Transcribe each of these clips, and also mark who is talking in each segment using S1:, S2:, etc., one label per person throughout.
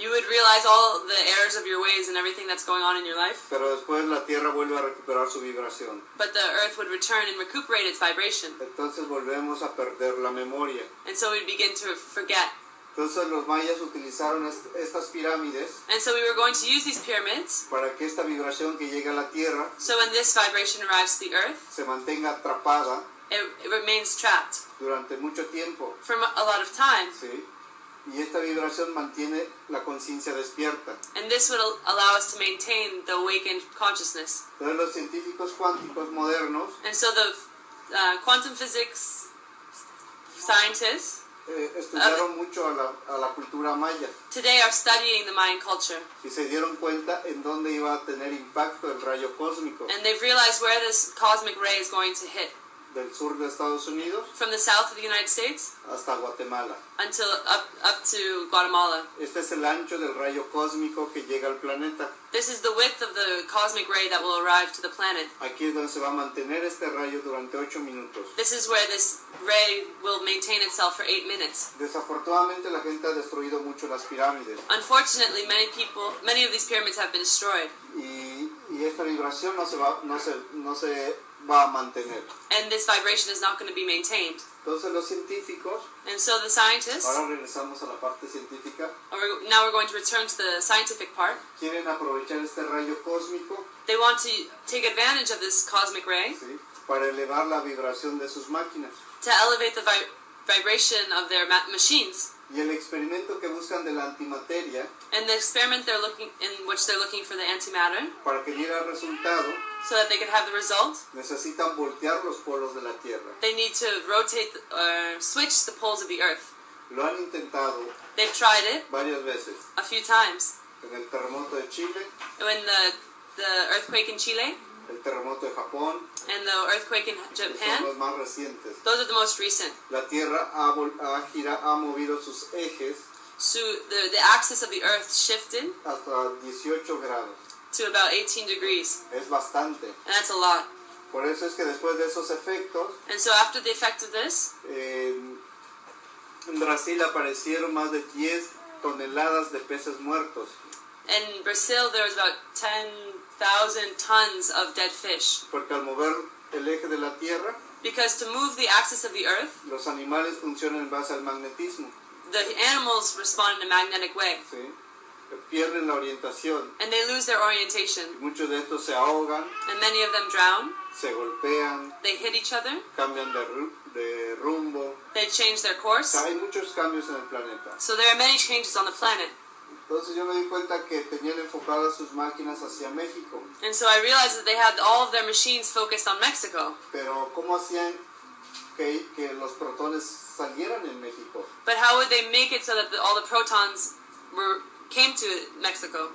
S1: You would realize all the errors of your ways and everything that's going on in your life.
S2: Pero después la Tierra vuelve a recuperar su vibración.
S1: But the earth would return and recuperate its vibration.
S2: Entonces volvemos a perder la memoria.
S1: And so we'd begin to forget.
S2: Entonces los mayas utilizaron estas pirámides
S1: And so we were going to use these pyramids
S2: para que esta vibración que llega a la Tierra
S1: so when this vibration arrives to the earth,
S2: se mantenga atrapada
S1: it remains trapped
S2: durante mucho tiempo.
S1: for a lot of time.
S2: ¿Sí? Y esta vibración mantiene la conciencia despierta.
S1: And this would allow us to maintain the awakened consciousness.
S2: Entonces los científicos cuánticos modernos
S1: And so the quantum physics scientists
S2: estudiaron mucho a la cultura maya
S1: today are studying the Mayan culture.
S2: y se dieron cuenta en dónde iba a tener impacto el rayo cósmico
S1: And they've realized where this cosmic ray is going to hit.
S2: del sur de Estados Unidos
S1: From the south of the United States
S2: hasta Guatemala.
S1: until up to Guatemala.
S2: Este es el ancho del rayo cósmico que llega al planeta.
S1: This is the width of the cosmic ray that will arrive to the planet.
S2: Aquí es donde se va a mantener este rayo durante 8 minutos.
S1: This is where this ray will maintain itself for 8 minutes.
S2: Desafortunadamente la gente ha destruido mucho las pirámides
S1: Unfortunately, many of these pyramids have been destroyed.
S2: y esta vibración no se va a mantener.
S1: And this vibration is not going to be maintained.
S2: Entonces los científicos,
S1: And so the scientists,
S2: ahora regresamos a la parte científica,
S1: now we're going to return to the scientific part.
S2: quieren aprovechar este rayo cósmico,
S1: They want to take advantage of this cosmic ray
S2: ¿sí?, para elevar la vibración de sus máquinas.
S1: to elevate the vibration of their machines.
S2: Y el experimento que buscan de la antimateria,
S1: And the experiment in which they're looking for the antimatter,
S2: para que diera resultado,
S1: so that they could have the result,
S2: necesitan voltear los polos de la Tierra.
S1: they need to rotate or switch the poles of the earth.
S2: Lo han intentado
S1: They've tried it
S2: varias veces.
S1: a few times.
S2: En el terremoto de Chile,
S1: When the earthquake in Chile
S2: el terremoto de Japón,
S1: and the earthquake in
S2: que son
S1: Japan,
S2: los más recientes.
S1: those are the most recent.
S2: La Tierra ha movido sus ejes
S1: So the axis of the earth shifted
S2: hasta 18 grados.
S1: to about 18 degrees,
S2: Es bastante.
S1: and that's a lot.
S2: Por eso es que después de esos efectos,
S1: And so after the effect of this,
S2: en Brasil aparecieron más de 10 toneladas de peces muertos.
S1: in Brazil there was about 10,000 tons of dead fish.
S2: Porque al mover el eje de la Tierra,
S1: Because to move the axis of the earth,
S2: los animales funcionan en base al magnetismo.
S1: the animals respond in a magnetic way,
S2: ¿Sí? Pierden la orientación.
S1: and they lose their orientation.
S2: Muchos de estos se ahogan,
S1: And many of them drown,
S2: se golpean,
S1: they hit each other,
S2: cambian de rumbo.
S1: they change their
S2: O
S1: course.
S2: sea, hay muchos cambios en el planeta.
S1: So there are many changes on the planet.
S2: Entonces yo me di cuenta que tenían enfocadas sus máquinas hacia México.
S1: And so I realized that they had all of their machines focused on Mexico.
S2: Pero ¿cómo hacían que los protones salieran en México?
S1: But how would they make it so that all the protons came to Mexico?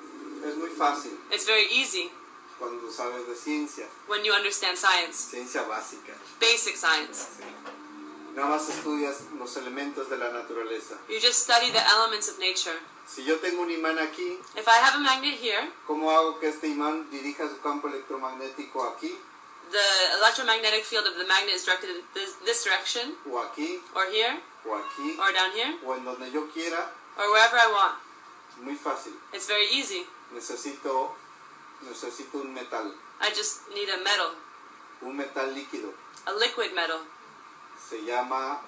S2: Es muy fácil
S1: It's very easy
S2: cuando sabes de ciencia,
S1: when you understand science,
S2: ciencia básica.
S1: basic science.
S2: ¿Sí? Nada más estudias los elementos de la naturaleza.
S1: You just study the elements of nature.
S2: Si yo tengo un imán aquí,
S1: If I have a magnet here,
S2: ¿cómo hago que este imán dirija su campo electromagnético aquí,
S1: the electromagnetic field of the magnet is directed in this direction,
S2: o aquí,
S1: or here,
S2: o aquí,
S1: or down here,
S2: o en donde yo quiera?
S1: or wherever I want.
S2: Muy fácil.
S1: It's very easy.
S2: Necesito un metal,
S1: I just need a metal,
S2: líquido.
S1: a liquid metal.
S2: Se llama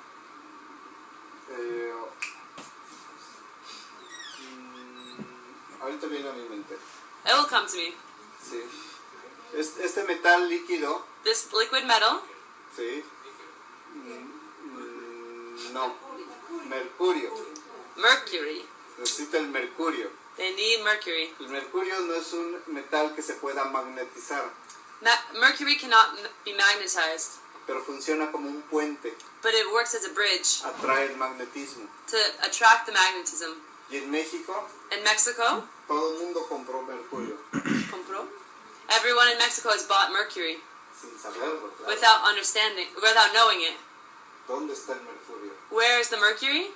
S2: ahorita viene a mi mente.
S1: It will come to me.
S2: Sí. Este metal líquido,
S1: This liquid metal,
S2: sí. No, mercurio.
S1: mercury.
S2: Necesita el mercurio.
S1: They need mercury.
S2: El mercurio no es un metal que se pueda magnetizar,
S1: Mercury cannot be magnetized,
S2: pero funciona como un puente,
S1: but it works as a bridge
S2: atrae el magnetismo.
S1: to attract the magnetism.
S2: Y en México,
S1: In Mexico,
S2: todo el mundo compró mercurio,
S1: compró? Everyone in Mexico has bought mercury
S2: sin saberlo, claro.
S1: without knowing it.
S2: ¿Dónde está el mercurio?
S1: Where is the mercury?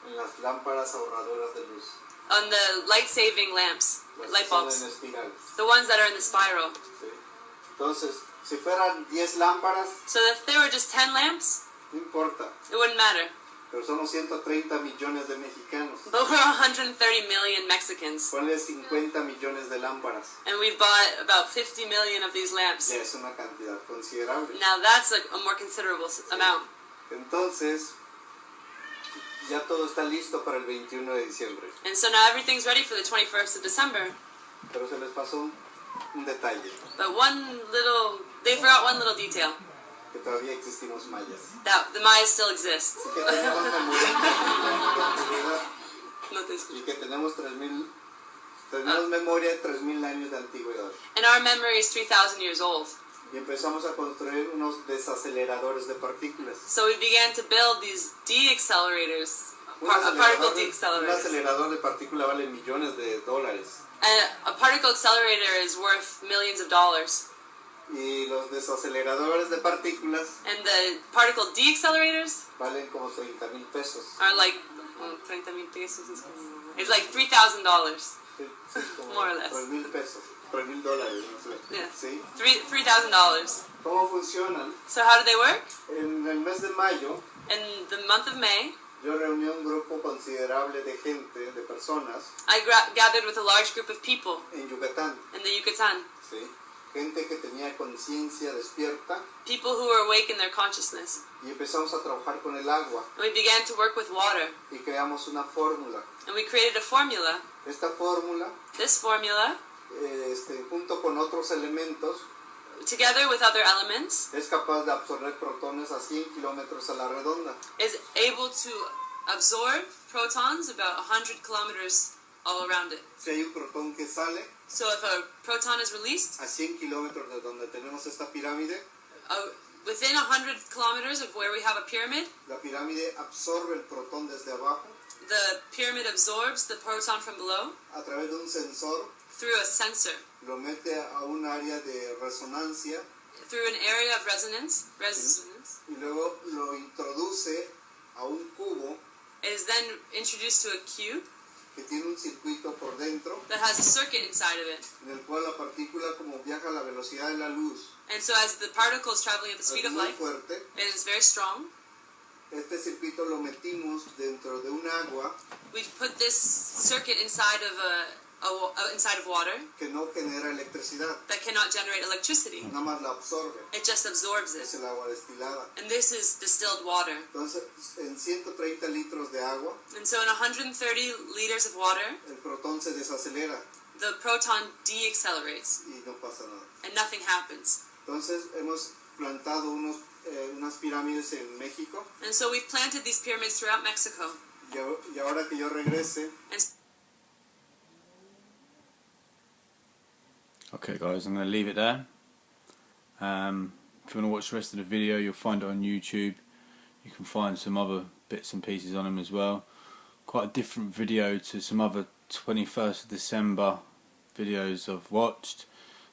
S2: En las lámparas ahorradoras de luz,
S1: On the light-saving lamps,
S2: las
S1: light
S2: que son
S1: bulbs,
S2: en espirales.
S1: the ones that are in the spiral.
S2: ¿Sí? Entonces, si fueran 10 lámparas,
S1: So if there were just 10 lamps,
S2: no importa.
S1: it wouldn't matter.
S2: Pero somos 130 millones de mexicanos.
S1: But we're 130 million Mexicans.
S2: Ponle 50 millones de lámparas.
S1: And we've bought about 50 million of these lamps.
S2: Ya es una cantidad considerable.
S1: Now that's a more considerable amount.
S2: Entonces, ya todo está listo para el 21 de diciembre.
S1: And so now everything's ready for the 21st of December.
S2: Pero se les pasó un detalle,
S1: But they forgot one little detail.
S2: que todavía existimos mayas.
S1: That the Mayas still exist.
S2: Y que tenemos memoria de antigüedad.
S1: No te escucho.
S2: Y que tenemos memoria de 3000 años de antigüedad.
S1: And our memory is 3,000 years old.
S2: Y empezamos a construir unos desaceleradores de partículas.
S1: So we began to build these de-accelerators,
S2: Un
S1: particle
S2: un
S1: de-accelerators.
S2: acelerador de partícula vale millones de dólares.
S1: And a particle accelerator is worth millions of dollars.
S2: Y los desaceleradores de partículas
S1: And the particle de-accelerators
S2: valen como 30,000 pesos.
S1: are like 30,000 pesos. It's like $3,000.
S2: Sí, sí, como
S1: More or less.
S2: 3,000 pesos, 3,000 dólares, no sé.
S1: Yeah.
S2: ¿Sí?
S1: $3,000.
S2: ¿Cómo funcionan?
S1: So how do they work?
S2: En el mes de mayo
S1: In the month of May,
S2: yo reuní un grupo considerable de gente, de personas,
S1: I gathered with a large group of people
S2: en Yucatán.
S1: in the Yucatan.
S2: ¿Sí? Gente que tenía conciencia despierta,
S1: People who were awake in their consciousness.
S2: y empezamos a trabajar con el agua
S1: And we began to work with water.
S2: y creamos una fórmula.
S1: And we created a formula.
S2: Esta fórmula,
S1: This formula,
S2: junto con otros elementos,
S1: together with other elements,
S2: es capaz de absorber protones a 100 kilómetros a la redonda.
S1: is able to absorb protons about 100 kilometers all around it.
S2: Si hay un protón que sale
S1: So if a proton is released,
S2: a 100 kilómetros de donde tenemos esta pirámide,
S1: within 100 kilometers of where we have a pyramid,
S2: la pirámide absorbe el protón desde abajo
S1: the pyramid absorbs the proton from below
S2: a través de un sensor,
S1: through a sensor,
S2: lo mete a un área de resonancia
S1: through an area of resonance,
S2: y luego lo introduce a un cubo
S1: It is then introduced to a cube
S2: que tiene un circuito por dentro
S1: that has a circuit inside of it.
S2: en el cual la partícula, como viaja a la velocidad de la luz,
S1: And so as the particle is traveling at the speed
S2: es
S1: of
S2: muy
S1: light,
S2: fuerte.
S1: it is very strong.
S2: Este circuito lo metimos dentro de un agua
S1: We've put this circuit inside of inside of water
S2: que no genera electricidad,
S1: that cannot generate electricity.
S2: nada más la absorbe.
S1: It just absorbs
S2: Es
S1: it.
S2: el agua destilada.
S1: And this is distilled water.
S2: Entonces, en 130 litros de agua,
S1: And so in 130 liters of water,
S2: el protón se desacelera
S1: the proton deaccelerates
S2: y no pasa nada.
S1: and nothing happens.
S2: Entonces, hemos plantado unas pirámides en México
S1: And so we've planted these pyramids throughout Mexico.
S2: y ahora que yo regrese,
S1: And
S3: Okay guys, I'm going to leave it there. If you want to watch the rest of the video, you'll find it on YouTube. You can find some other bits and pieces on them as well. Quite a different video to some other 21st of December videos I've watched.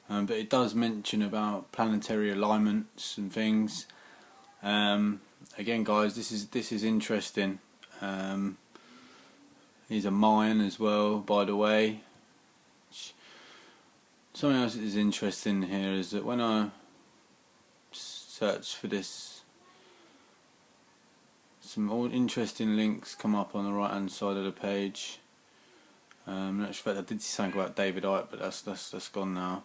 S3: But it does mention about planetary alignments and things. Again guys, this is interesting. Here's a mine as well, by the way. Something else that is interesting here is that when I search for this, some all interesting links come up on the right hand side of the page. In actual fact, I did see something about David Icke, but that's gone now.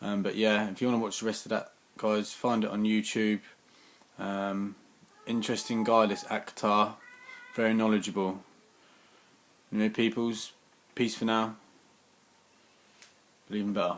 S3: But yeah, if you want to watch the rest of that, guys, find it on YouTube. Interesting guy, this Akhtar, very knowledgeable. Anyway, peoples, peace for now, but even better.